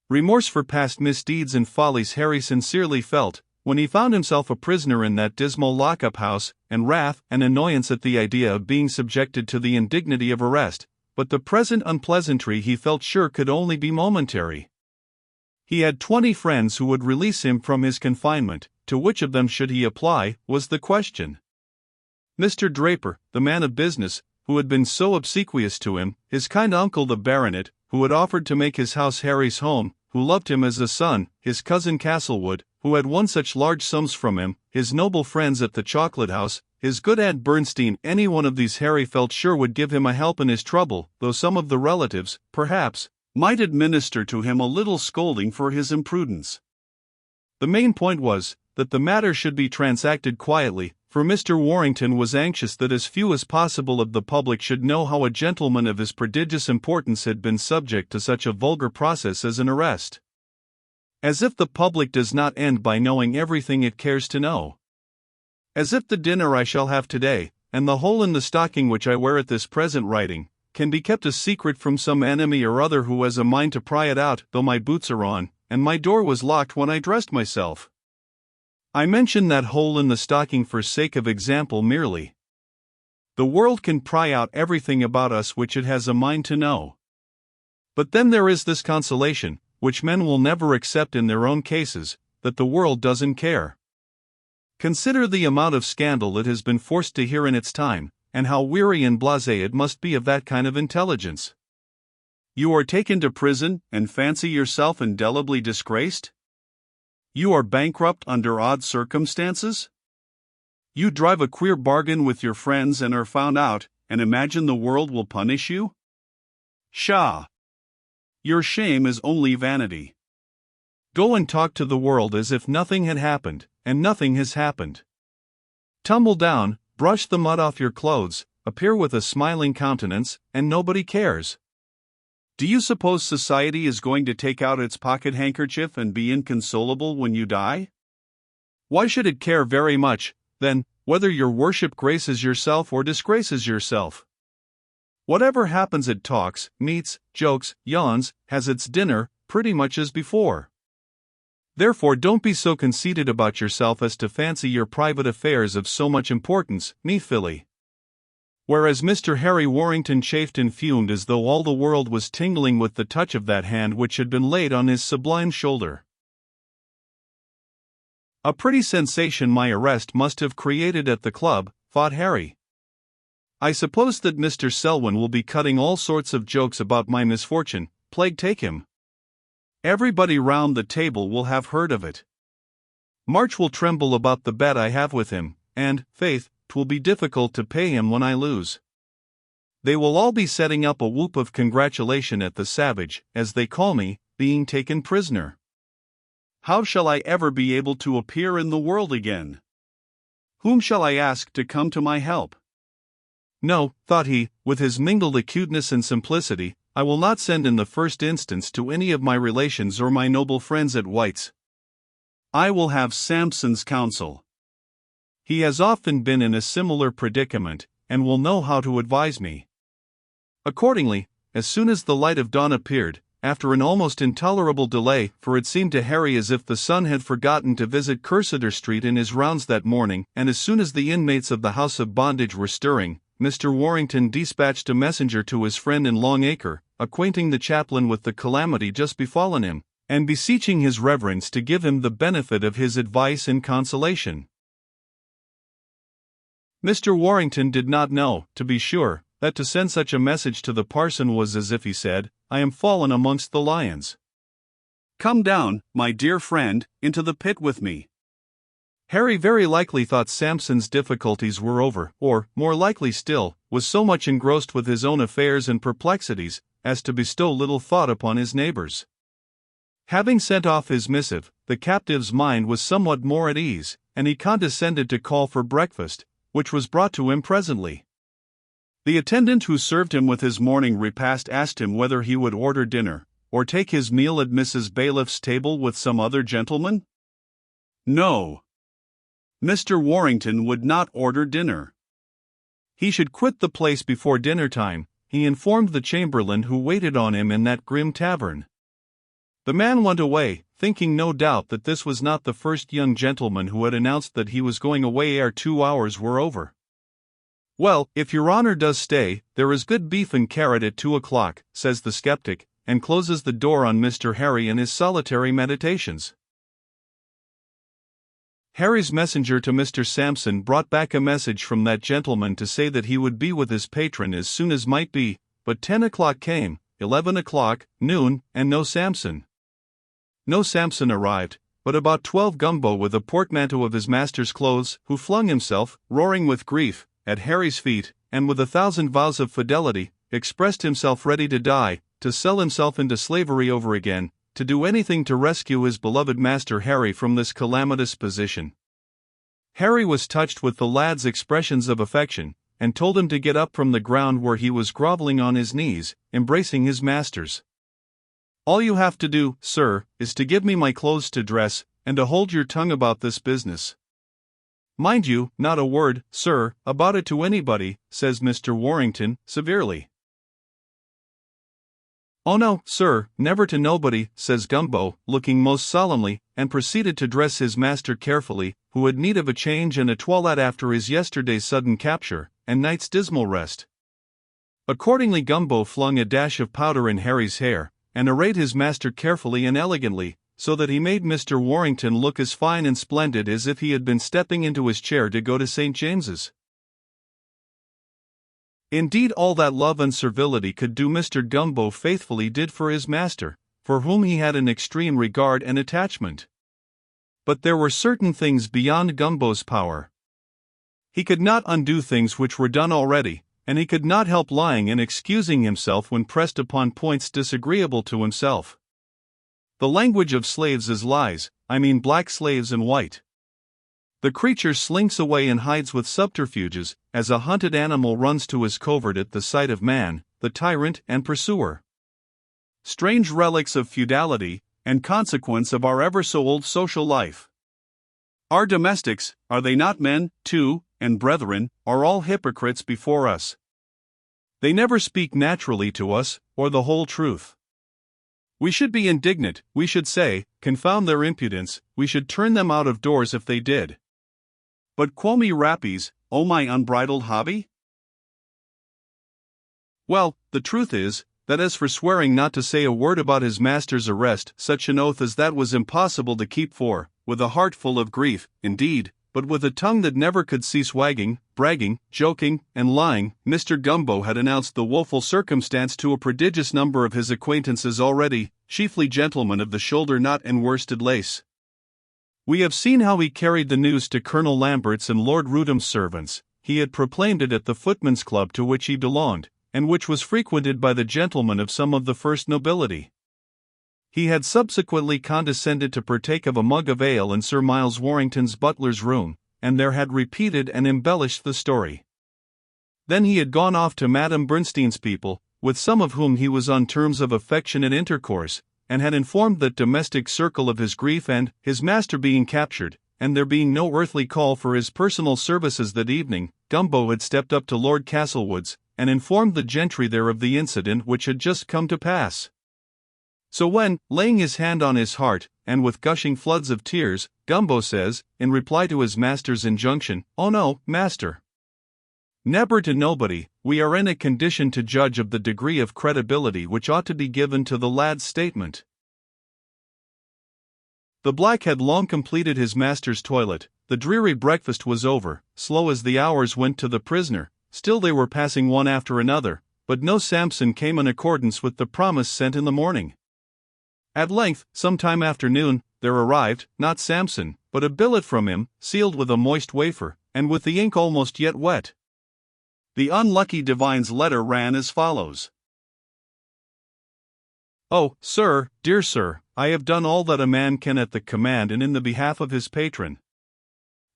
Remorse for past misdeeds and follies Harry sincerely felt, when he found himself a prisoner in that dismal lock-up house, and wrath and annoyance at the idea of being subjected to the indignity of arrest, but the present unpleasantry he felt sure could only be momentary. He had 20 friends who would release him from his confinement. To which of them should he apply, was the question. Mr. Draper, the man of business, who had been so obsequious to him, his kind uncle the baronet, who had offered to make his house Harry's home, who loved him as a son, his cousin Castlewood, who had won such large sums from him, his noble friends at the chocolate house, his good Aunt Bernstein, any one of these Harry felt sure would give him a help in his trouble, though some of the relatives, perhaps, might administer to him a little scolding for his imprudence. The main point was, that the matter should be transacted quietly, for Mr. Warrington was anxious that as few as possible of the public should know how a gentleman of his prodigious importance had been subject to such a vulgar process as an arrest. As if the public does not end by knowing everything it cares to know. As if the dinner I shall have today, and the hole in the stocking which I wear at this present writing, can be kept a secret from some enemy or other who has a mind to pry it out, though my boots are on, and my door was locked when I dressed myself. I mention that hole in the stocking for sake of example merely. The world can pry out everything about us which it has a mind to know. But then there is this consolation, which men will never accept in their own cases, that the world doesn't care. Consider the amount of scandal it has been forced to hear in its time, and how weary and blasé it must be of that kind of intelligence. You are taken to prison, and fancy yourself indelibly disgraced? You are bankrupt under odd circumstances? You drive a queer bargain with your friends and are found out, and imagine the world will punish you? Pshaw! Your shame is only vanity. Go and talk to the world as if nothing had happened, and nothing has happened. Tumble down, brush the mud off your clothes, appear with a smiling countenance, and nobody cares. Do you suppose society is going to take out its pocket-handkerchief and be inconsolable when you die? Why should it care very much, then, whether your worship graces yourself or disgraces yourself? Whatever happens it talks, meets, jokes, yawns, has its dinner, pretty much as before. Therefore don't be so conceited about yourself as to fancy your private affairs of so much importance, me filly. Whereas Mr. Harry Warrington chafed and fumed as though all the world was tingling with the touch of that hand which had been laid on his sublime shoulder. A pretty sensation my arrest must have created at the club, thought Harry. I suppose that Mr. Selwyn will be cutting all sorts of jokes about my misfortune, plague take him. Everybody round the table will have heard of it. March will tremble about the bet I have with him, and, faith, 'twill be difficult to pay him when I lose. They will all be setting up a whoop of congratulation at the savage, as they call me, being taken prisoner. How shall I ever be able to appear in the world again? Whom shall I ask to come to my help? No, thought he, with his mingled acuteness and simplicity, I will not send in the first instance to any of my relations or my noble friends at White's. I will have Sampson's counsel. He has often been in a similar predicament, and will know how to advise me. Accordingly, as soon as the light of dawn appeared, after an almost intolerable delay, for it seemed to Harry as if the sun had forgotten to visit Cursitor Street in his rounds that morning, and as soon as the inmates of the house of bondage were stirring, Mr. Warrington dispatched a messenger to his friend in Long Acre, acquainting the chaplain with the calamity just befallen him, and beseeching his reverence to give him the benefit of his advice and consolation. Mr. Warrington did not know, to be sure, that to send such a message to the parson was as if he said, I am fallen amongst the lions. Come down, my dear friend, into the pit with me. Harry very likely thought Sampson's difficulties were over, or, more likely still, was so much engrossed with his own affairs and perplexities, as to bestow little thought upon his neighbors. Having sent off his missive, the captive's mind was somewhat more at ease, and he condescended to call for breakfast, which was brought to him presently. The attendant who served him with his morning repast asked him whether he would order dinner, or take his meal at Mrs. Bailiff's table with some other gentleman? No. Mr. Warrington would not order dinner. He should quit the place before dinner time, he informed the chamberlain who waited on him in that grim tavern. The man went away, thinking no doubt that this was not the first young gentleman who had announced that he was going away ere 2 hours were over. "Well, if your honor does stay, there is good beef and carrot at 2 o'clock, says the skeptic, and closes the door on Mr. Harry and his solitary meditations. Harry's messenger to Mr. Sampson brought back a message from that gentleman to say that he would be with his patron as soon as might be, but 10 o'clock came, 11 o'clock, noon, and no Sampson. No Sampson arrived, but about 12 Gumbo with a portmanteau of his master's clothes, who flung himself, roaring with grief, at Harry's feet, and with 1,000 vows of fidelity, expressed himself ready to die, to sell himself into slavery over again, to do anything to rescue his beloved master Harry from this calamitous position. Harry was touched with the lad's expressions of affection, and told him to get up from the ground where he was grovelling on his knees, embracing his master's. "All you have to do, sir, is to give me my clothes to dress, and to hold your tongue about this business. Mind you, not a word, sir, about it to anybody," says Mr. Warrington, severely. "Oh no, sir, never to nobody," says Gumbo, looking most solemnly, and proceeded to dress his master carefully, who had need of a change and a toilette after his yesterday's sudden capture, and night's dismal rest. Accordingly Gumbo flung a dash of powder in Harry's hair, and arrayed his master carefully and elegantly, so that he made Mr. Warrington look as fine and splendid as if he had been stepping into his chair to go to St. James's. Indeed, all that love and servility could do Mr. Gumbo faithfully did for his master, for whom he had an extreme regard and attachment. But there were certain things beyond Gumbo's power. He could not undo things which were done already, and he could not help lying and excusing himself when pressed upon points disagreeable to himself. The language of slaves is lies, I mean black slaves and white. The creature slinks away and hides with subterfuges, as a hunted animal runs to his covert at the sight of man, the tyrant and pursuer. Strange relics of feudality, and consequence of our ever so old social life. Our domestics, are they not men, too, and brethren, are all hypocrites before us. They never speak naturally to us, or the whole truth. We should be indignant, we should say, confound their impudence, we should turn them out of doors if they did. But quomi rapis, O my unbridled hobby? Well, the truth is, that as for swearing not to say a word about his master's arrest, such an oath as that was impossible to keep for, with a heart full of grief, indeed, but with a tongue that never could cease wagging, bragging, joking, and lying. Mr. Gumbo had announced the woeful circumstance to a prodigious number of his acquaintances already, chiefly gentlemen of the shoulder knot and worsted lace. We have seen how he carried the news to Colonel Lambert's and Lord Rudham's servants. He had proclaimed it at the Footmen's Club to which he belonged, and which was frequented by the gentlemen of some of the first nobility. He had subsequently condescended to partake of a mug of ale in Sir Miles Warrington's butler's room, and there had repeated and embellished the story. Then he had gone off to Madame Bernstein's people, with some of whom he was on terms of affectionate intercourse, and had informed that domestic circle of his grief and, his master being captured, and there being no earthly call for his personal services that evening, Gumbo had stepped up to Lord Castlewood's, and informed the gentry there of the incident which had just come to pass. So when, laying his hand on his heart, and with gushing floods of tears, Gumbo says, in reply to his master's injunction, "Oh no, master. Never to nobody," we are in a condition to judge of the degree of credibility which ought to be given to the lad's statement. The black had long completed his master's toilet, the dreary breakfast was over, slow as the hours went to the prisoner, still they were passing one after another, but no Sampson came in accordance with the promise sent in the morning. At length, some time after noon, there arrived, not Sampson, but a billet from him, sealed with a moist wafer, and with the ink almost yet wet. The unlucky divine's letter ran as follows. "Oh, sir, dear sir, I have done all that a man can at the command and in the behalf of his patron.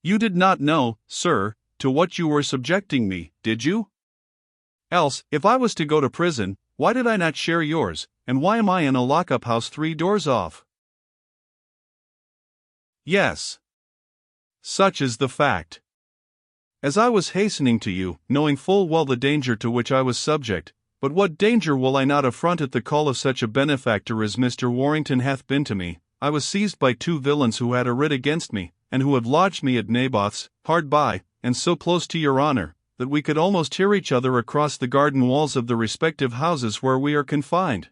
You did not know, sir, to what you were subjecting me, did you? Else, if I was to go to prison, why did I not share yours, and why am I in a lock-up house 3 doors off? Yes. Such is the fact. As I was hastening to you, knowing full well the danger to which I was subject, But what danger will I not affront at the call of such a benefactor as Mr. Warrington hath been to me? I was seized by 2 villains who had a writ against me, and who have lodged me at Naboth's, hard by, and so close to your honor, that we could almost hear each other across the garden walls of the respective houses where we are confined.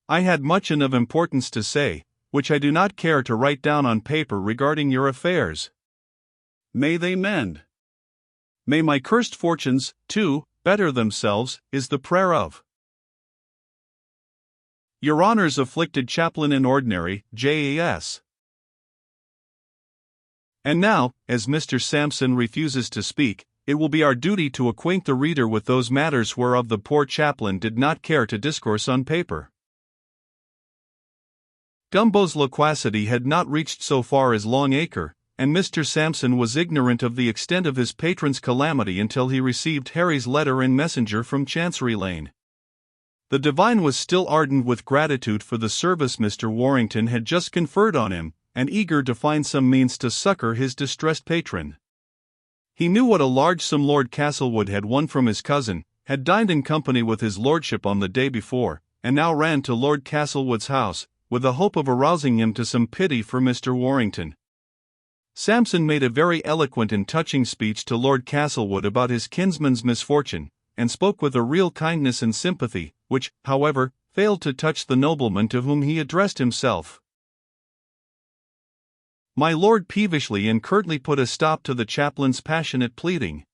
I had much and of importance to say, which I do not care to write down on paper regarding your affairs. May they mend. May my cursed fortunes, too, better themselves, is the prayer of your honor's afflicted chaplain in ordinary, Jas. And now, as Mr. Sampson refuses to speak, it will be our duty to acquaint the reader with those matters whereof the poor chaplain did not care to discourse on paper. Gumbo's loquacity had not reached so far as Long Acre, and Mr. Sampson was ignorant of the extent of his patron's calamity until he received Harry's letter and messenger from Chancery Lane. The divine was still ardent with gratitude for the service Mr. Warrington had just conferred on him, and eager to find some means to succor his distressed patron. He knew what a large sum Lord Castlewood had won from his cousin, had dined in company with his lordship on the day before, and now ran to Lord Castlewood's house, with the hope of arousing him to some pity for Mr. Warrington. Sampson made a very eloquent and touching speech to Lord Castlewood about his kinsman's misfortune, and spoke with a real kindness and sympathy, which, however, failed to touch the nobleman to whom he addressed himself. My lord peevishly and curtly put a stop to the chaplain's passionate pleading.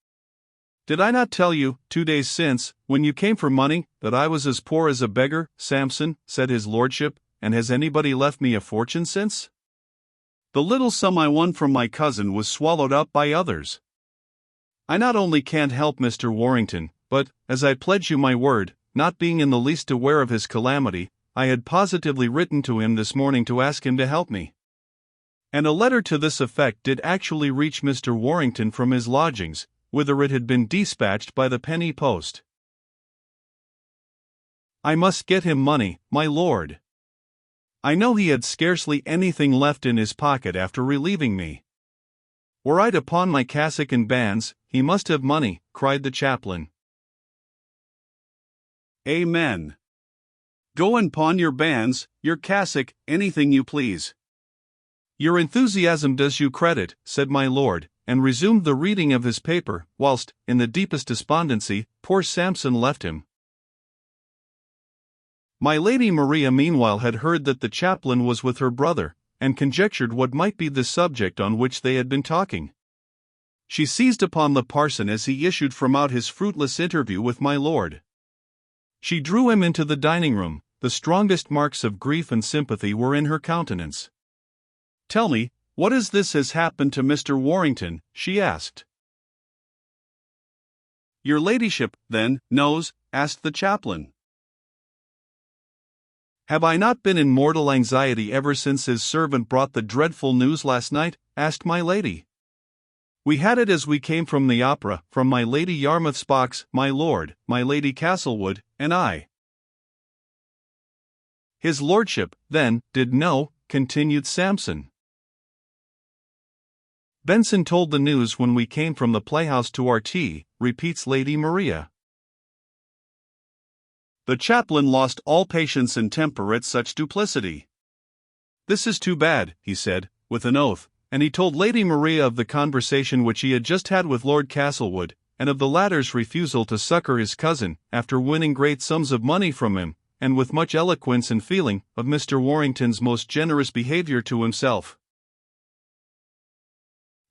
Did I not tell you, 2 days since, when you came for money, that I was as poor as a beggar, Sampson, said his lordship, and has anybody left me a fortune since? The little sum I won from my cousin was swallowed up by others. I not only can't help Mr. Warrington, but, as I pledge you my word, not being in the least aware of his calamity, I had positively written to him this morning to ask him to help me. And a letter to this effect did actually reach Mr. Warrington from his lodgings, whither it had been dispatched by the penny post. I must get him money, my lord. I know he had scarcely anything left in his pocket after relieving me. Were I to pawn my cassock and bands, he must have money, cried the chaplain. Amen. Go and pawn your bands, your cassock, anything you please. Your enthusiasm does you credit, said my lord, and resumed the reading of his paper, whilst, in the deepest despondency, poor Sampson left him. My Lady Maria meanwhile had heard that the chaplain was with her brother, and conjectured what might be the subject on which they had been talking. She seized upon the parson as he issued from out his fruitless interview with my lord. She drew him into the dining-room. The strongest marks of grief and sympathy were in her countenance. Tell me, what is this has happened to Mr. Warrington? She asked. Your ladyship, then, knows? Asked the chaplain. Have I not been in mortal anxiety ever since his servant brought the dreadful news last night? Asked my lady. We had it as we came from the opera, from my Lady Yarmouth's box, my lord, my Lady Castlewood, and I. His lordship, then, did know, continued Sampson. Benson told the news when we came from the playhouse to our tea, repeats Lady Maria. The chaplain lost all patience and temper at such duplicity. This is too bad, he said, with an oath, and he told Lady Maria of the conversation which he had just had with Lord Castlewood, and of the latter's refusal to succor his cousin, after winning great sums of money from him, and with much eloquence and feeling, of Mr. Warrington's most generous behaviour to himself.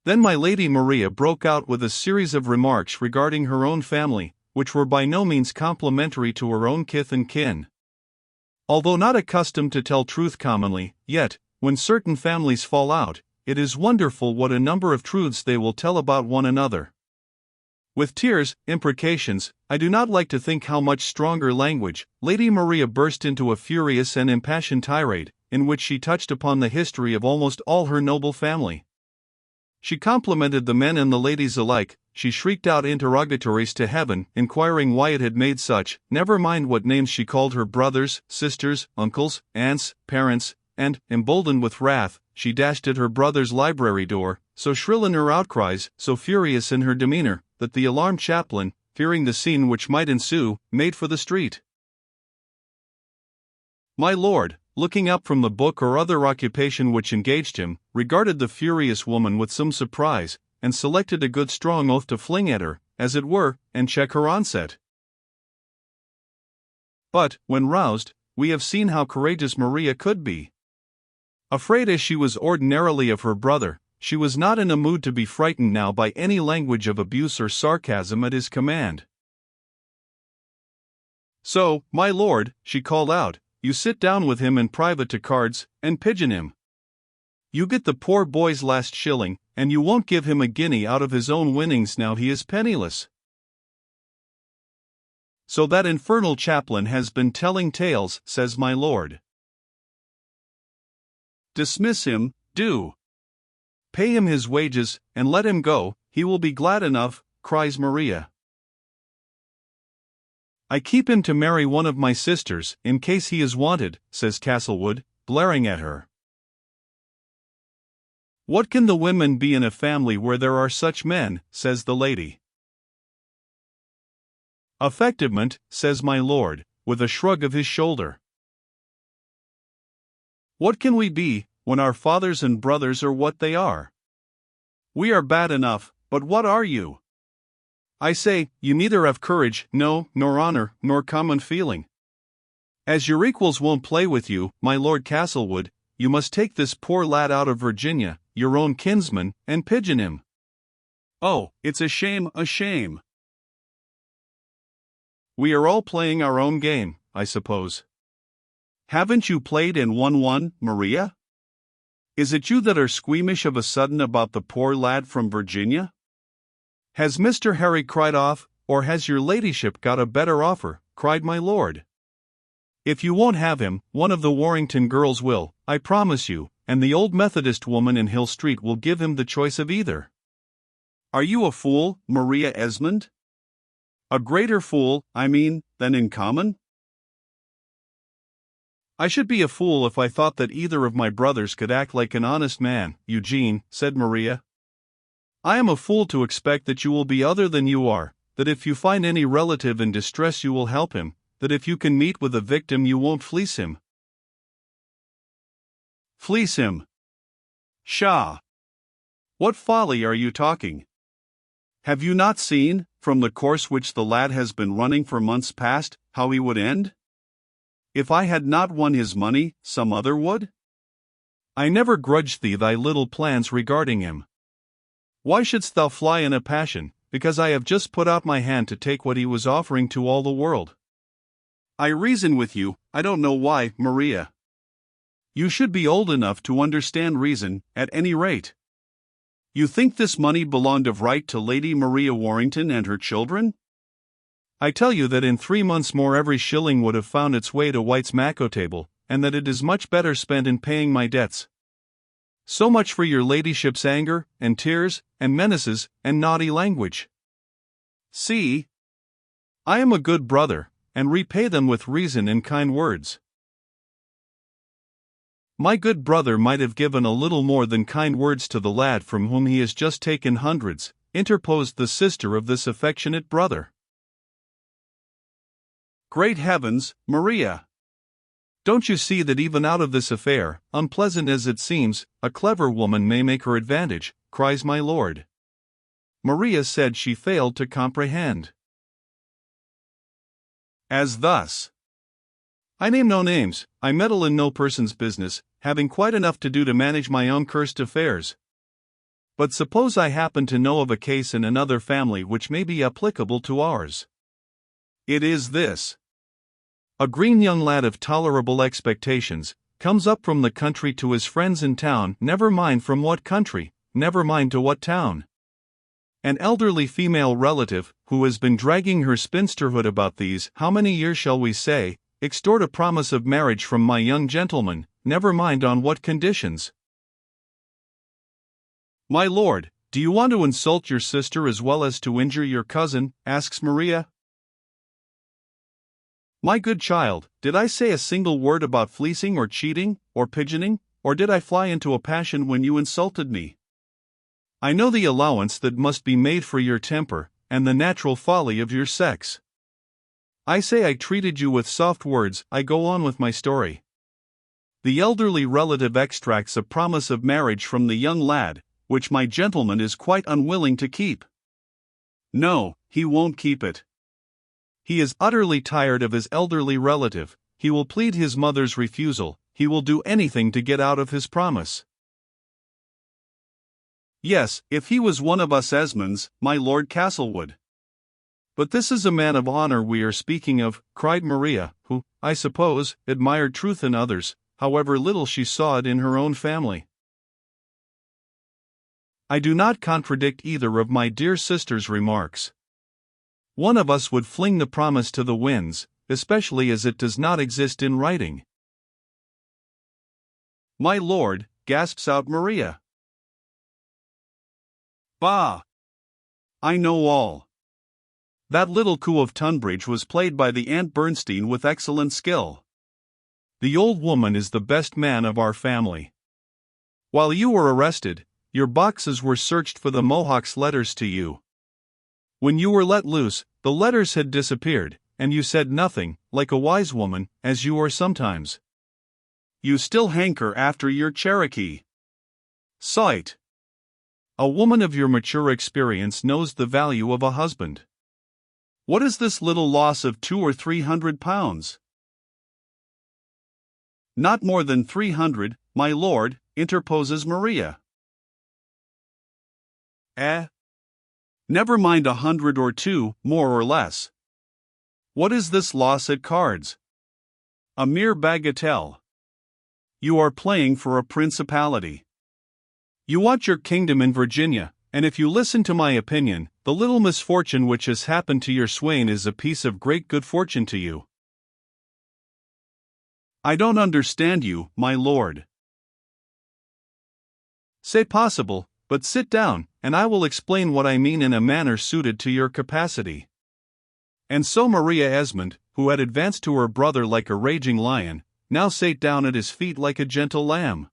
Then my Lady Maria broke out with a series of remarks regarding her own family, which were by no means complimentary to her own kith and kin. Although not accustomed to tell truth commonly, yet, when certain families fall out, it is wonderful what a number of truths they will tell about one another. With tears, imprecations, I do not like to think how much stronger language, Lady Maria burst into a furious and impassioned tirade, in which she touched upon the history of almost all her noble family. She complimented the men and the ladies alike. She shrieked out interrogatories to heaven, inquiring why it had made such, never mind what names she called her brothers, sisters, uncles, aunts, parents, and, emboldened with wrath, she dashed at her brother's library door, so shrill in her outcries, so furious in her demeanor, that the alarmed chaplain, fearing the scene which might ensue, made for the street. My lord, looking up from the book or other occupation which engaged him, regarded the furious woman with some surprise, and selected a good strong oath to fling at her, as it were, and check her onset. But, when roused, we have seen how courageous Maria could be. Afraid as she was ordinarily of her brother, she was not in a mood to be frightened now by any language of abuse or sarcasm at his command. So, my lord, she called out, you sit down with him in private to cards, and pigeon him. You get the poor boy's last shilling, and you won't give him a guinea out of his own winnings now he is penniless. So that infernal chaplain has been telling tales, says my lord. Dismiss him, do. Pay him his wages, and let him go, he will be glad enough, cries Maria. I keep him to marry one of my sisters, in case he is wanted, says Castlewood, glaring at her. What can the women be in a family where there are such men, says the lady. Effectivement, says my lord, with a shrug of his shoulder. What can we be, when our fathers and brothers are what they are? We are bad enough, but what are you? I say, you neither have courage, no, nor honor, nor common feeling. As your equals won't play with you, my lord Castlewood, you must take this poor lad out of Virginia, your own kinsman, and pigeon him. Oh, it's a shame, a shame. We are all playing our own game, I suppose. Haven't you played and won one, Maria? Is it you that are squeamish of a sudden about the poor lad from Virginia? Has Mr. Harry cried off, or has your ladyship got a better offer, cried my lord. If you won't have him, one of the Warrington girls will, I promise you, and the old Methodist woman in Hill Street will give him the choice of either. Are you a fool, Maria Esmond? A greater fool, I mean, than in common? I should be a fool if I thought that either of my brothers could act like an honest man, Eugene, said Maria. I am a fool to expect that you will be other than you are, that if you find any relative in distress you will help him, that if you can meet with a victim you won't fleece him. Fleece him? Pshaw! What folly are you talking? Have you not seen, from the course which the lad has been running for months past, how he would end? If I had not won his money, some other would? I never grudged thee thy little plans regarding him. Why shouldst thou fly in a passion, because I have just put out my hand to take what he was offering to all the world? I reason with you, I don't know why, Maria. You should be old enough to understand reason, at any rate. You think this money belonged of right to Lady Maria Warrington and her children? I tell you that in 3 months more every shilling would have found its way to White's macco table, and that it is much better spent in paying my debts. So much for your ladyship's anger, and tears, and menaces, and naughty language. See, I am a good brother, and repay them with reason and kind words. My good brother might have given a little more than kind words to the lad from whom he has just taken hundreds, interposed the sister of this affectionate brother. Great heavens, Maria! Don't you see that even out of this affair, unpleasant as it seems, a clever woman may make her advantage, cries my lord. Maria said she failed to comprehend. As thus. I name no names, I meddle in no person's business, having quite enough to do to manage my own cursed affairs. But suppose I happen to know of a case in another family which may be applicable to ours. It is this. A green young lad of tolerable expectations, comes up from the country to his friends in town, never mind from what country, never mind to what town. An elderly female relative, who has been dragging her spinsterhood about these, how many years shall we say, extort a promise of marriage from my young gentleman, never mind on what conditions. My lord, do you want to insult your sister as well as to injure your cousin? Asks Maria. My good child, did I say a single word about fleecing or cheating, or pigeoning, or did I fly into a passion when you insulted me? I know the allowance that must be made for your temper, and the natural folly of your sex. I say I treated you with soft words. I go on with my story. The elderly relative extracts a promise of marriage from the young lad, which my gentleman is quite unwilling to keep. No, he won't keep it. He is utterly tired of his elderly relative. He will plead his mother's refusal. He will do anything to get out of his promise. Yes, if he was one of us Esmonds, my Lord Castlewood. But this is a man of honor we are speaking of, cried Maria, who, I suppose, admired truth in others, however little she saw it in her own family. I do not contradict either of my dear sister's remarks. One of us would fling the promise to the winds, especially as it does not exist in writing. My lord, gasps out Maria. Bah! I know all. That little coup of Tunbridge was played by the Aunt Bernstein with excellent skill. The old woman is the best man of our family. While you were arrested, your boxes were searched for the Mohawk's letters to you. When you were let loose, the letters had disappeared, and you said nothing, like a wise woman, as you are sometimes. You still hanker after your Cherokee. Sight. A woman of your mature experience knows the value of a husband. What is this little loss of 200 or 300 pounds? Not more than 300, my lord, interposes Maria. Never mind 100 or 2, more or less. What is this loss at cards? A mere bagatelle. You are playing for a principality. You want your kingdom in Virginia, and if you listen to my opinion, the little misfortune which has happened to your swain is a piece of great good fortune to you. I don't understand you, my lord. C'est possible, but sit down, and I will explain what I mean in a manner suited to your capacity. And so Maria Esmond, who had advanced to her brother like a raging lion, now sate down at his feet like a gentle lamb.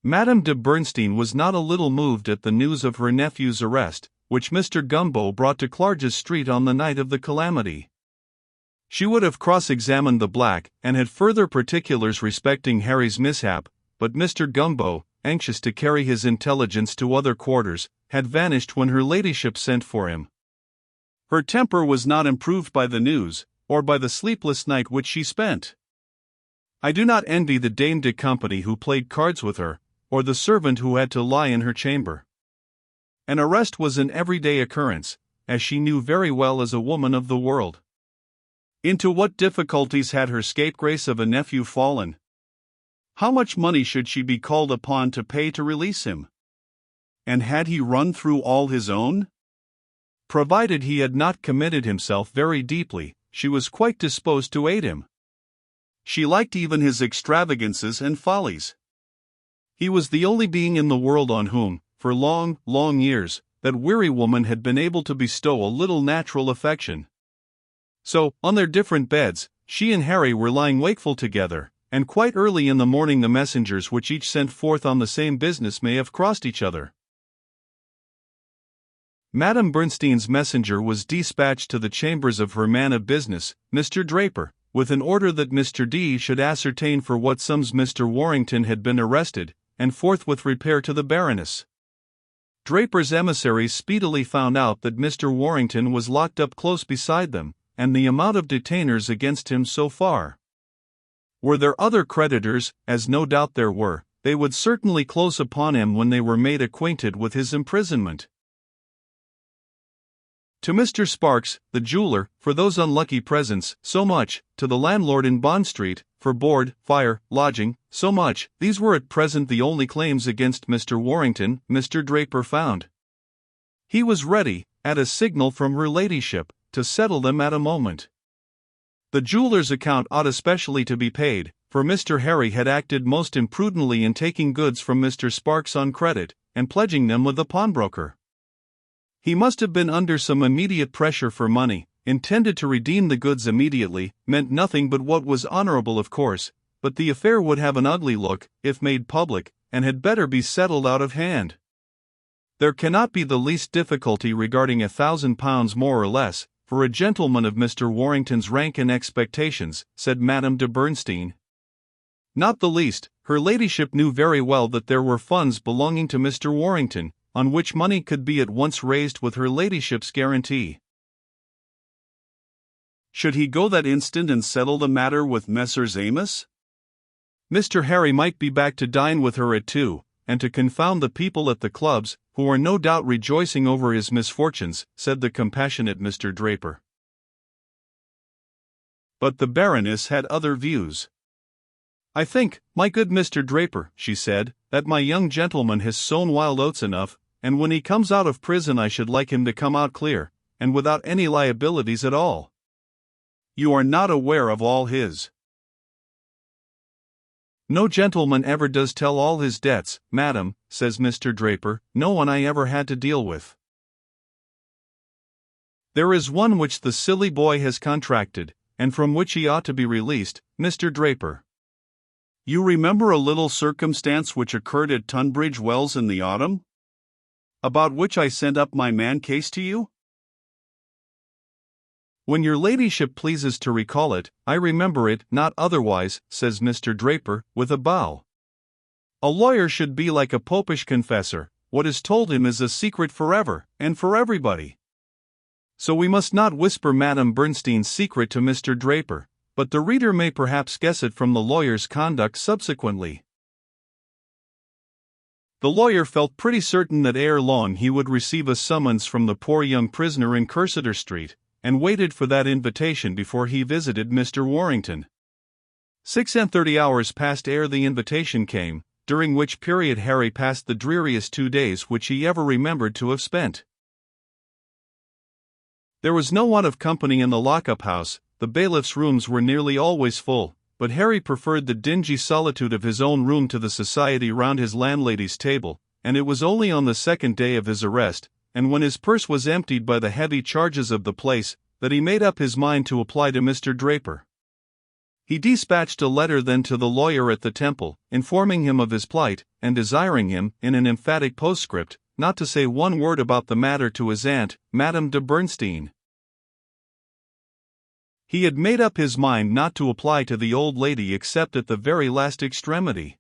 Madame de Bernstein was not a little moved at the news of her nephew's arrest, which Mr. Gumbo brought to Clarges Street on the night of the calamity. She would have cross-examined the black, and had further particulars respecting Harry's mishap, but Mr. Gumbo, anxious to carry his intelligence to other quarters, had vanished when her ladyship sent for him. Her temper was not improved by the news, or by the sleepless night which she spent. I do not envy the dame de company who played cards with her, or the servant who had to lie in her chamber. An arrest was an everyday occurrence, as she knew very well as a woman of the world. Into what difficulties had her scapegrace of a nephew fallen? How much money should she be called upon to pay to release him? And had he run through all his own? Provided he had not committed himself very deeply, she was quite disposed to aid him. She liked even his extravagances and follies. He was the only being in the world on whom, for long, long years, that weary woman had been able to bestow a little natural affection. So, on their different beds, she and Harry were lying wakeful together, and quite early in the morning the messengers which each sent forth on the same business may have crossed each other. Madame Bernstein's messenger was dispatched to the chambers of her man of business, Mr. Draper, with an order that Mr. D should ascertain for what sums Mr. Warrington had been arrested, and forthwith repair to the Baroness. Draper's emissaries speedily found out that Mr. Warrington was locked up close beside them, and the amount of detainers against him so far. Were there other creditors, as no doubt there were, they would certainly close upon him when they were made acquainted with his imprisonment. To Mr. Sparks, the jeweler, for those unlucky presents, so much; to the landlord in Bond Street, for board, fire, lodging, so much. These were at present the only claims against Mr. Warrington, Mr. Draper found. He was ready, at a signal from her ladyship, to settle them at a moment. The jeweler's account ought especially to be paid, for Mr. Harry had acted most imprudently in taking goods from Mr. Sparks on credit, and pledging them with the pawnbroker. He must have been under some immediate pressure for money, intended to redeem the goods immediately, meant nothing but what was honorable of course, but the affair would have an ugly look, if made public, and had better be settled out of hand. There cannot be the least difficulty regarding £1,000 more or less, for a gentleman of Mr. Warrington's rank and expectations, said Madame de Bernstein. Not the least. Her ladyship knew very well that there were funds belonging to Mr. Warrington, on which money could be at once raised with her ladyship's guarantee. Should he go that instant and settle the matter with Messrs. Amos? Mr. Harry might be back to dine with her at 2, and to confound the people at the clubs, who are no doubt rejoicing over his misfortunes, said the compassionate Mr. Draper. But the Baroness had other views. I think, my good Mr. Draper, she said, that my young gentleman has sown wild oats enough, and when he comes out of prison I should like him to come out clear, and without any liabilities at all. You are not aware of all his. No gentleman ever does tell all his debts, madam, says Mr. Draper, no one I ever had to deal with. There is one which the silly boy has contracted, and from which he ought to be released, Mr. Draper. You remember a little circumstance which occurred at Tunbridge Wells in the autumn? About which I sent up my man case to you? When your ladyship pleases to recall it, I remember it, not otherwise, says Mr. Draper, with a bow. A lawyer should be like a popish confessor, what is told him is a secret forever, and for everybody. So we must not whisper Madame Bernstein's secret to Mr. Draper, but the reader may perhaps guess it from the lawyer's conduct subsequently. The lawyer felt pretty certain that ere long he would receive a summons from the poor young prisoner in Cursitor Street, and waited for that invitation before he visited Mr. Warrington. 36 hours passed ere the invitation came, during which period Harry passed the dreariest 2 days which he ever remembered to have spent. There was no want of company in the lock-up house. The bailiff's rooms were nearly always full, but Harry preferred the dingy solitude of his own room to the society round his landlady's table, and it was only on the second day of his arrest, and when his purse was emptied by the heavy charges of the place, that he made up his mind to apply to Mr. Draper. He dispatched a letter then to the lawyer at the Temple, informing him of his plight, and desiring him, in an emphatic postscript, not to say one word about the matter to his aunt, Madame de Bernstein. He had made up his mind not to apply to the old lady except at the very last extremity.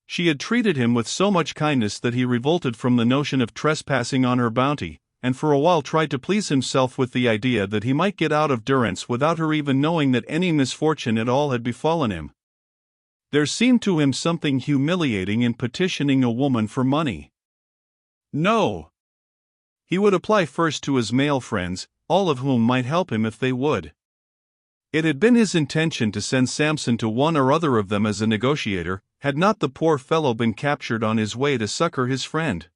She had treated him with so much kindness that he revolted from the notion of trespassing on her bounty, and for a while tried to please himself with the idea that he might get out of durance without her even knowing that any misfortune at all had befallen him. There seemed to him something humiliating in petitioning a woman for money. No. He would apply first to his male friends, all of whom might help him if they would. It had been his intention to send Samson to one or other of them as a negotiator, had not the poor fellow been captured on his way to succor his friend.